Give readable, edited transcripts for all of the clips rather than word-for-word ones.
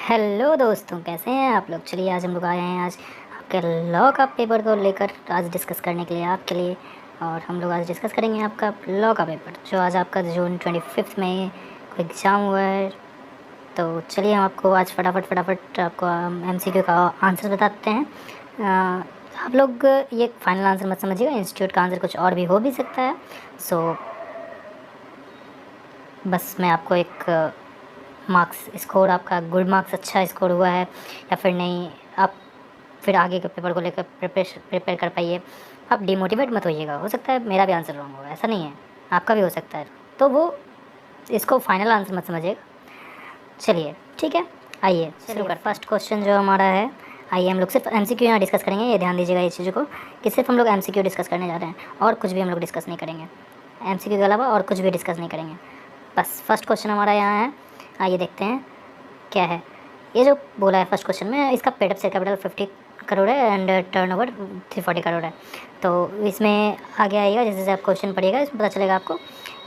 Hello दोस्तों, कैसे हैं आप लोग। चलिए आज हम लोग आए हैं आज आपके लॉ का पेपर को लेकर आज डिस्कस करने के लिए आपके लिए। और हम लोग आज डिस्कस करेंगे आपका लॉ का पेपर जो आज आपका जून 25 में को एग्ज़ाम हुआ है। तो चलिए हम आपको आज फटाफट आपको एमसीक्यू का आंसर बताते हैं। आप लोग ये फाइनल आंसर मत समझिएगा, इंस्टीट्यूट का आंसर कुछ और भी हो भी सकता है। सो बस मैं आपको एक मार्क्स स्कोर, आपका गुड मार्क्स अच्छा स्कोर हुआ है या फिर नहीं, आप फिर आगे के पेपर को लेकर प्रिपेयर कर पाइए। आप डिमोटिवेट मत होइएगा, हो सकता है मेरा भी आंसर रॉन्ग होगा, ऐसा नहीं है, आपका भी हो सकता है। तो वो इसको फाइनल आंसर मत समझिएगा। चलिए ठीक है, आइए शुरू कर। फर्स्ट क्वेश्चन जो हमारा है, आइए हम लोग सिर्फ एमसीक्यू यहाँ डिस्कस करेंगे। ये ध्यान दीजिएगा इस चीज़ को कि सिर्फ हम लोग एमसीक्यू डिस्कस करने जा रहे हैं और कुछ भी हम लोग डिस्कस नहीं करेंगे। एमसीक्यू के अलावा और कुछ भी डिस्कस नहीं करेंगे। बस फर्स्ट क्वेश्चन हमारा यहाँ है, आइए देखते हैं क्या है। ये जो बोला है फर्स्ट क्वेश्चन में, इसका paid up share capital 50 crore है एंड टर्नओवर 340 करोड़ है। तो इसमें आगे आएगा, जैसे जैसे आप क्वेश्चन पढ़िएगा इसमें पता चलेगा आपको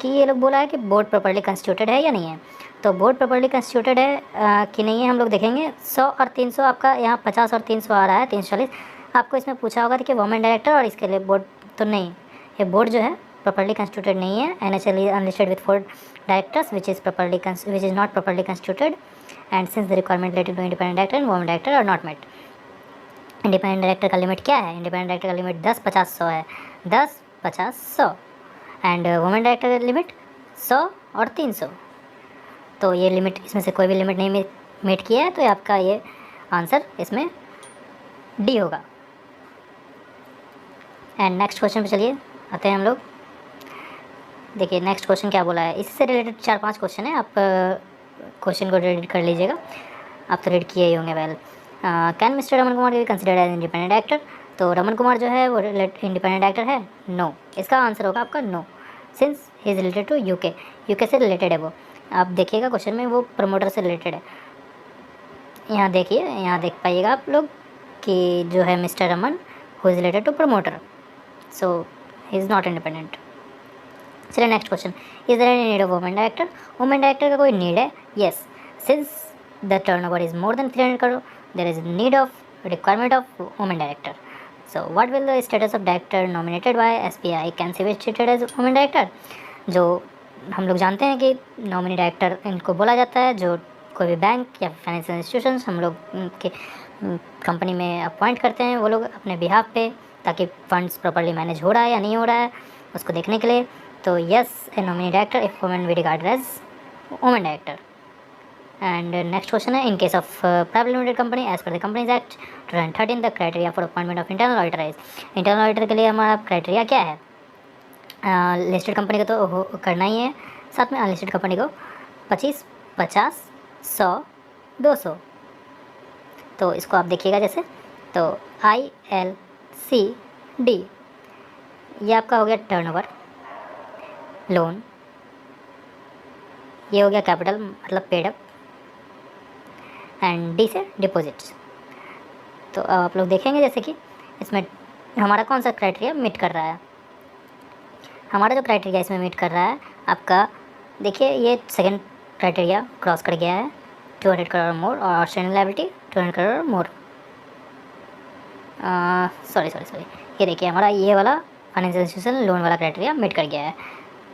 कि ये लोग बोला है कि बोर्ड प्रॉपर्ली कंस्टिट्यूटेड है या नहीं है। तो बोर्ड प्रॉपर्ली कंस्टिट्यूटेड है कि नहीं है हम लोग देखेंगे। 100 और 300 आपका यहाँ 50 और 300 आ रहा है, 340। आपको इसमें पूछा होगा कि वुमेन डायरेक्टर और इसके लिए बोर्ड, तो नहीं, ये बोर्ड जो है प्रॉपर्ली कंस्टिट्यूटेड नहीं है। NHL is unlisted with 4 directors which is not properly constituted and since the requirement related to independent director and women director are not met। Independent director का लिमिट क्या है? इंडिपेंडेंट डायरेक्टर का limit 10, 50, 100 है। 10, 50, 100 and women director का limit 100 और 300। तो ये limit, इसमें से कोई भी लिमिट नहीं मीट किया है, तो आपका ये आंसर इसमें डी होगा। एंड नेक्स्ट क्वेश्चन पे चलिए आते हैं हम लोग। देखिए नेक्स्ट क्वेश्चन क्या बोला है, इससे रिलेटेड 4-5 क्वेश्चन है, आप क्वेश्चन को रीड कर लीजिएगा। आप तो रीड किए ही होंगे। Well, can mister Raman Kumar be considered as independent actor? तो रमन कुमार जो है वो इंडिपेंडेंट एक्टर है? नो, इसका आंसर होगा आपका no, since he is related to UK से रिलेटेड है वो। आप देखिएगा क्वेश्चन में वो प्रमोटर से रिलेटेड है। यहाँ देखिए, यहाँ देख पाइएगा आप लोग कि जो है mister Raman who is related to promoter, so he is not independent. चलिए next question, is there any need of women director? Women director का कोई नीड है? Yes, since the turnover is more than 300 crore there is need of requirement of women director. So what will the status of director nominated by SBI can she be treated as women director? जो हम लोग जानते हैं कि nominee director इनको बोला जाता है, जो कोई भी बैंक या फाइनेंशियल इंस्टीट्यूशंस हम लोग के कंपनी में अपॉइंट करते हैं वो लोग अपने बिहाफ पे, ताकि फंड्स प्रॉपर्ली मैनेज हो रहा है या नहीं हो रहा है उसको देखने के लिए। तो yes, a nominee director if women be regarded as women director. And next question है, in case of private limited company as per the companies act 2013 the criteria for appointment of internal auditor is. Internal auditor के लिए हमारा criteria क्या है? Listed company को तो करना ही है, साथ में अनलिस्टेड कंपनी को 25, 50, 100, 200। तो इसको आप देखिएगा जैसे, तो ILCD ये आपका हो गया टर्नओवर, लोन ये हो गया कैपिटल मतलब पेड अप, एंड डी से डिपॉजिट्स। तो अब आप लोग देखेंगे जैसे कि इसमें हमारा कौन सा क्राइटेरिया मीट कर रहा है। हमारा जो क्राइटेरिया इसमें मीट कर रहा है आपका, देखिए ये सेकंड क्राइटेरिया क्रॉस कर गया है, 200 करोड़ मोर, और आउटस्टैंडिंग लायबिलिटी 200 करोड़ मोर। सॉरी, ये देखिए हमारा ये वाला फाइनेंशियल इंस्टीट्यूशन लोन वाला क्राइटेरिया मीट कर गया है।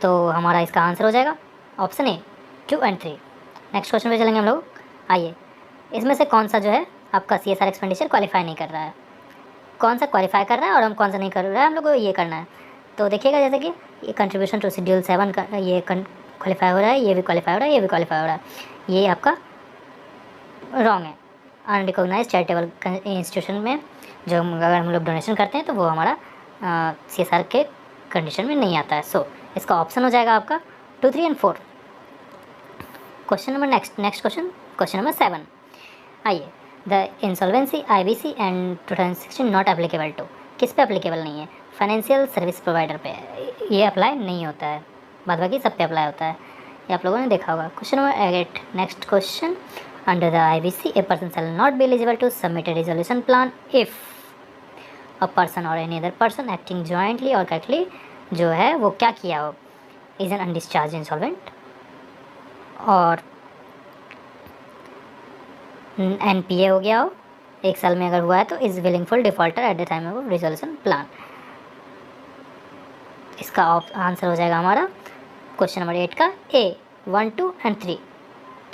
तो हमारा इसका आंसर हो जाएगा ऑप्शन ए, 2 और 3। नेक्स्ट क्वेश्चन पे चलेंगे हम लोग। आइए, इसमें से कौन सा जो है आपका CSR एक्सपेंडिचर क्वालिफाई नहीं कर रहा है? कौन सा क्वालिफाई कर रहा है और हम कौन सा नहीं कर रहा है, हम लोग को ये करना है। तो देखिएगा जैसे कि ये कंट्रीब्यूशन टू शेड्यूल 7 का ये क्वालिफाई हो रहा है, ये भी क्वालिफाई हो रहा है, ये भी क्वालिफाई हो रहा है, ये आपका रॉन्ग है। अनरिकॉग्नाइज चैरिटेबल इंस्टीट्यूशन में जो अगर हम लोग डोनेशन करते हैं तो वो हमारा CSR के कंडीशन में नहीं आता है। सो इसका ऑप्शन हो जाएगा आपका 2, 3 and 4। Question number next question number 7। आइए, the insolvency IBC and 2016 not applicable to, किस पे एप्लीकेबल नहीं है? फाइनेंशियल सर्विस प्रोवाइडर पे ये अप्लाई नहीं होता है, बाद बाकी सब पे अप्लाई होता है, ये आप लोगों ने देखा होगा। Question number 8, next question, under the IBC a person shall not be eligible to submit a resolution plan if a person or any other person acting jointly or correctly जो है वो क्या किया हो, इज़ एन अनडिस्चार्ज इंसॉल्वेंट, और NPA हो गया हो 1 साल में अगर हुआ है तो is willingful defaulter at the time of resolution plan. इसका आंसर हो जाएगा हमारा क्वेश्चन नंबर 8 का A 1, 2 एंड 3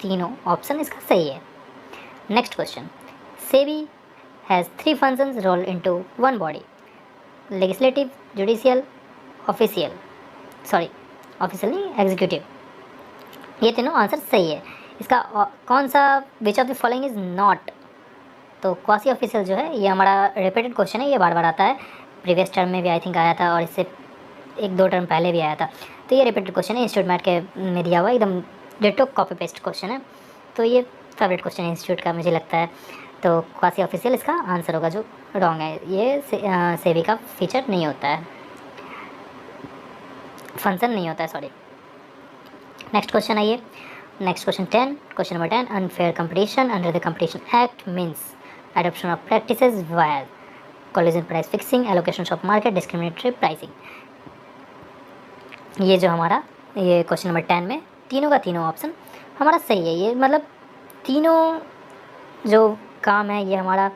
तीनों ऑप्शन इसका सही है। Next question, SEBI has 3 functions rolled into one body, legislative, judicial, official नहीं एग्जीक्यूटिव। ये तीनों आंसर सही है। इसका कौन सा which of the following is not, तो क्वासी ऑफिशियल जो है ये हमारा रिपीटेड क्वेश्चन है, ये बार बार आता है, प्रीवियस टर्म में भी आई थिंक आया था और इससे 1-2 टर्म पहले भी आया था। तो ये रिपीटेड क्वेश्चन है, इंस्टीट्यूट मैट के में दिया हुआ एकदम डिटो कॉपी पेस्ट क्वेश्चन है। तो ये फेवरेट क्वेश्चन है इंस्टीट्यूट का मुझे लगता है। तो क्वासी ऑफिशियल इसका आंसर होगा जो रॉन्ग है, ये सेबी का फीचर नहीं होता है, फंक्शन नहीं होता है, सॉरी। नेक्स्ट क्वेश्चन आइए, next question 10, question number 10, unfair competition under the competition act means adoption of practices via collision price fixing, allocations of market, discriminatory pricing। ये जो हमारा ये क्वेश्चन नंबर 10 में तीनों का तीनों ऑप्शन हमारा सही है। ये मतलब तीनों जो काम है ये हमारा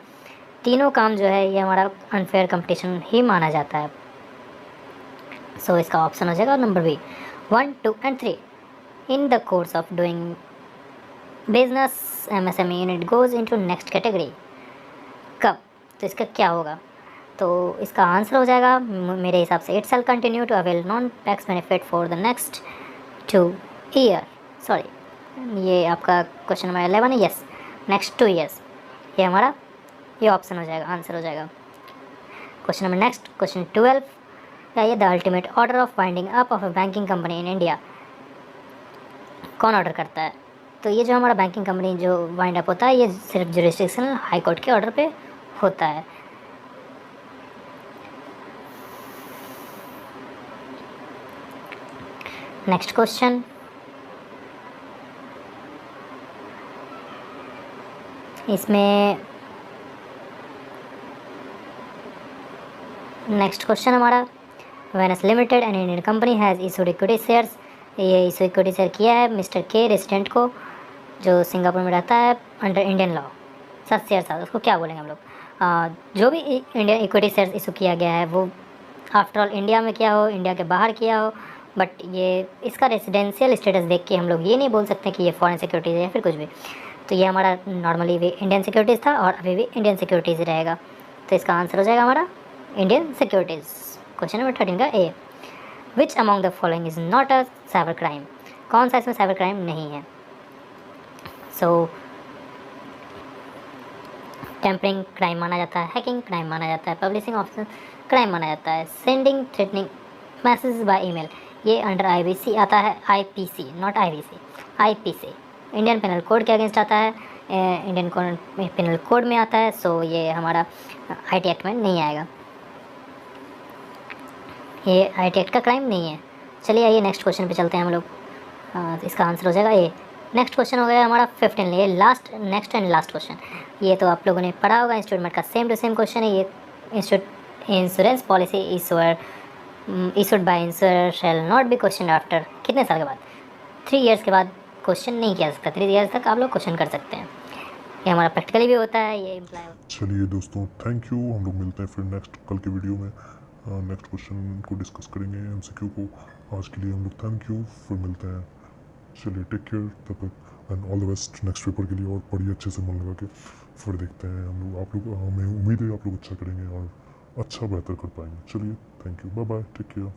तीनों काम जो है ये हमारा अनफेयर कंपटीशन ही माना जाता है। सो इसका ऑप्शन हो जाएगा number B 1, 2 and 3। In the course of doing business MSME unit goes into next category, कब, तो इसका क्या होगा, तो इसका आंसर हो जाएगा मेरे हिसाब से it shall continue to avail non tax benefit for the next 2 year, sorry ये आपका क्वेश्चन नंबर 11 है, यस नेक्स्ट 2 ईयर्स, ये हमारा ये ऑप्शन हो जाएगा, आंसर हो जाएगा। क्वेश्चन नंबर नेक्स्ट, क्वेश्चन 12 का ये the ultimate order of winding up of a banking company in India, कौन ऑर्डर करता है, तो ये जो हमारा बैंकिंग कंपनी जो वाइंड अप होता है ये सिर्फ जुरिस्डिक्शनल हाई कोर्ट के ऑर्डर पे होता है। नेक्स्ट क्वेश्चन, इसमें नेक्स्ट क्वेश्चन हमारा Venus limited and Indian company has issued equity shares, ये इशू इक्विटी शेयर किया है मिस्टर के रेसिडेंट को जो सिंगापुर में रहता है अंडर इंडियन लॉ, 7 शेयर था, उसको क्या बोलेंगे हम लोग, जो भी इंडियन इक्विटी शेयर इशू किया गया है वो आफ्टर ऑल इंडिया में किया हो, इंडिया के बाहर किया हो, बट ये इसका रेसिडेंशियल स्टेटस देख के हम लोग ये नहीं बोल सकते कि ये फॉरेन सिक्योरिटीज़ है या फिर कुछ भी। तो ये हमारा नॉर्मली भी इंडियन सिक्योरिटीज़ था और अभी भी इंडियन सिक्योरिटीज़ रहेगा। तो इसका आंसर हो जाएगा हमारा इंडियन सिक्योरिटीज़। क्वेश्चन नंबर 13 का A, which among the following is not a cyber crime, कौन सा इसमें साइबर क्राइम नहीं है। सो टेम्परिंग क्राइम माना जाता है, हैकिंग क्राइम माना जाता है, पब्लिशिंग ऑफिस क्राइम माना जाता है, sending threatening message by email ये अंडर IBC आता है, IPC not IBC, IPC Indian penal code के अगेंस्ट आता है, इंडियन पेनल कोड में आता है। सो ये हमारा IT एक्ट में नहीं आएगा, ये IT एक्ट का क्राइम नहीं है। चलिए आइए नेक्स्ट क्वेश्चन पे चलते हैं हम लोग। इसका आंसर हो जाएगा ए। नेक्स्ट क्वेश्चन हो गया हमारा 15, ये नेक्स्ट एंड लास्ट क्वेश्चन, ये तो आप लोगों ने पढ़ा होगा इंस्टीट्यूट में का सेम टू सेम क्वेश्चन है। ये insurance policy issued by ensure shell not B question after कितने साल के बाद, 3 ईयर्स के बाद क्वेश्चन नहीं किया सकता, 3 ईयर्स तक आप लोग क्वेश्चन कर सकते हैं। ये हमारा प्रैक्टिकली भी होता है, ये इम्प्लाई होता है। चलिए दोस्तों, थैंक यू। हम लोग मिलते हैं फिर नेक्स्ट कल के वीडियो में, नेक्स्ट क्वेश्चन को डिस्कस करेंगे MCQ को। आज के लिए हम लोग थैंक यू, फिर मिलते हैं। चलिए टेक केयर, तब तक and all the best next paper के लिए, और पढ़िए अच्छे से मन लगा के, फिर देखते हैं हम लोग। आप लोग, हमें उम्मीद है आप लोग अच्छा करेंगे और अच्छा बेहतर कर पाएंगे। चलिए thank you, bye bye, take care.